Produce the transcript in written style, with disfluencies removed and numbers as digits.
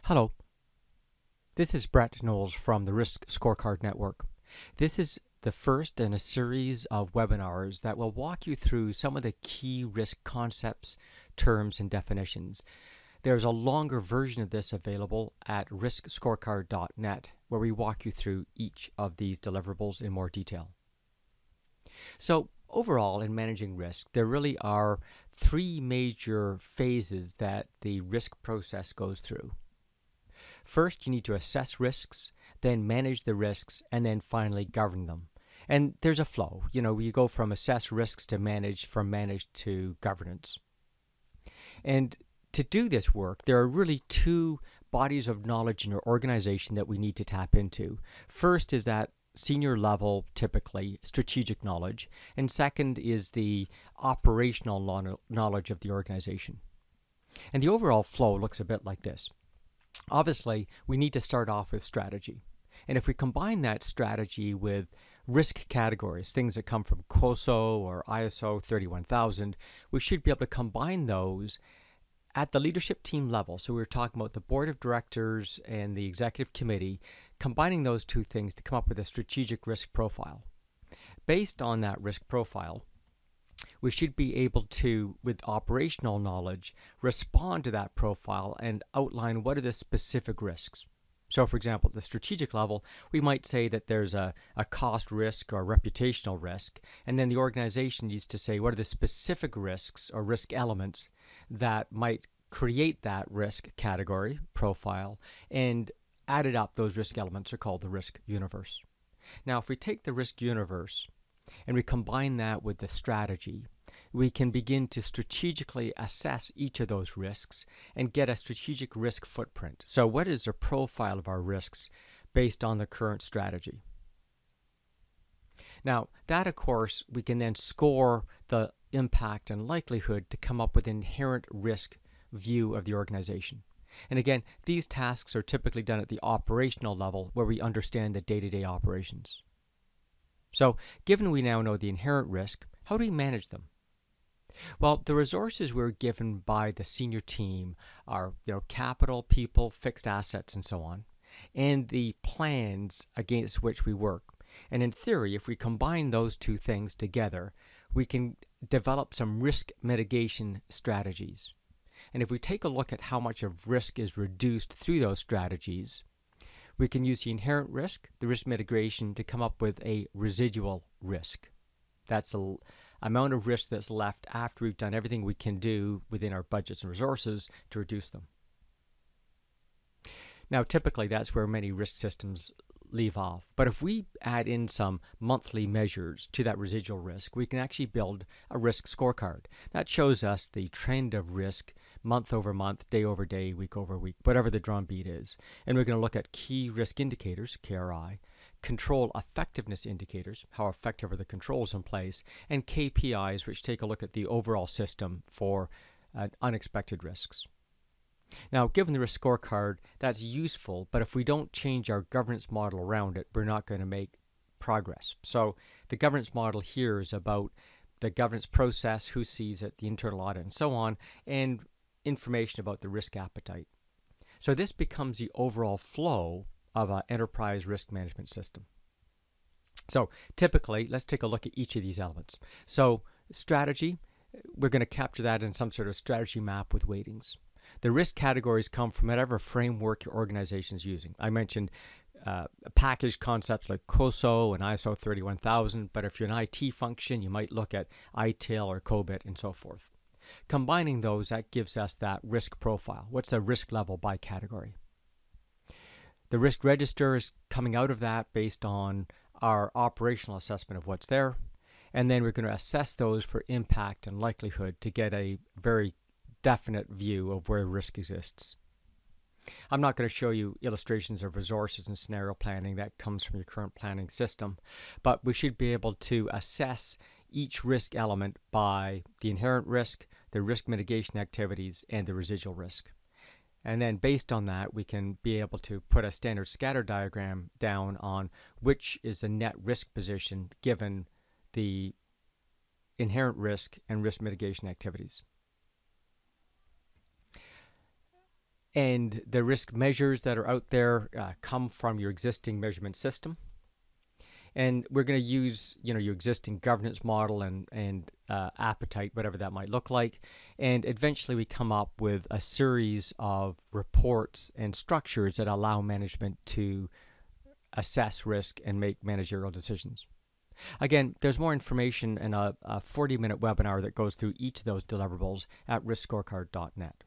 Hello, this is Brett Knowles from the Risk Scorecard Network. This is the first in a series of webinars that will walk you through some of the key risk concepts, terms, and definitions. There's a longer version of this available at riskscorecard.net where we walk you through each of these deliverables in more detail. So overall, in managing risk, there really are three major phases that the risk process goes through. First, you need to assess risks, then manage the risks, and then finally govern them. And there's a flow. You go from assess risks to manage, from manage to governance. And to do this work, there are really two bodies of knowledge in your organization that we need to tap into. First is that senior level, typically, strategic knowledge. And second is the operational knowledge of the organization. And the overall flow looks a bit like this. Obviously, we need to start off with strategy. And if we combine that strategy with risk categories, things that come from COSO or ISO 31000, we should be able to combine those at the leadership team level. So we're talking about the board of directors and the executive committee, combining those two things to come up with a strategic risk profile. Based on that risk profile, we should be able to, with operational knowledge, respond to that profile and outline what are the specific risks. So, for example, at the strategic level, we might say that there's a cost risk or reputational risk, and then the organization needs to say what are the specific risks or risk elements that might create that risk category profile, and added up, those risk elements are called the risk universe. Now, if we take the risk universe and we combine that with the strategy, we can begin to strategically assess each of those risks and get a strategic risk footprint. So what is the profile of our risks based on the current strategy? Now, that, of course, we can then score the impact and likelihood to come up with an inherent risk view of the organization. And again, these tasks are typically done at the operational level where we understand the day-to-day operations. So, given we now know the inherent risk, how do we manage them? Well, the resources we're given by the senior team are, capital, people, fixed assets, and so on, and the plans against which we work. And in theory, if we combine those two things together, we can develop some risk mitigation strategies. And if we take a look at how much of risk is reduced through those strategies, we can use the inherent risk, the risk mitigation, to come up with a residual risk. That's the amount of risk that's left after we've done everything we can do within our budgets and resources to reduce them. Now, typically, that's where many risk systems leave off. But if we add in some monthly measures to that residual risk, we can actually build a risk scorecard. That shows us the trend of risk month over month, day over day, week over week, whatever the drumbeat is. And we're going to look at key risk indicators, KRI, control effectiveness indicators, how effective are the controls in place, and KPIs, which take a look at the overall system for unexpected risks. Now, given the risk scorecard, that's useful, but if we don't change our governance model around it, we're not going to make progress. So the governance model here is about the governance process, who sees it, the internal audit, and so on, and information about the risk appetite. So this becomes the overall flow of an enterprise risk management system. So typically, let's take a look at each of these elements. So strategy, we're going to capture that in some sort of strategy map with weightings. The risk categories come from whatever framework your organization is using. I mentioned package concepts like COSO and ISO 31000, but if you're an IT function, you might look at ITIL or COBIT and so forth. Combining those, that gives us that risk profile. What's the risk level by category? The risk register is coming out of that based on our operational assessment of what's there, and then we're going to assess those for impact and likelihood to get a very definite view of where risk exists. I'm not going to show you illustrations of resources and scenario planning. That comes from your current planning system, but we should be able to assess each risk element by the inherent risk, the risk mitigation activities, and the residual risk. And then based on that, we can be able to put a standard scatter diagram down on which is the net risk position given the inherent risk and risk mitigation activities. And the risk measures that are out there come from your existing measurement system. And we're going to use, your existing governance model and appetite, whatever that might look like. And eventually we come up with a series of reports and structures that allow management to assess risk and make managerial decisions. Again, there's more information in a 40-minute webinar that goes through each of those deliverables at riskscorecard.net.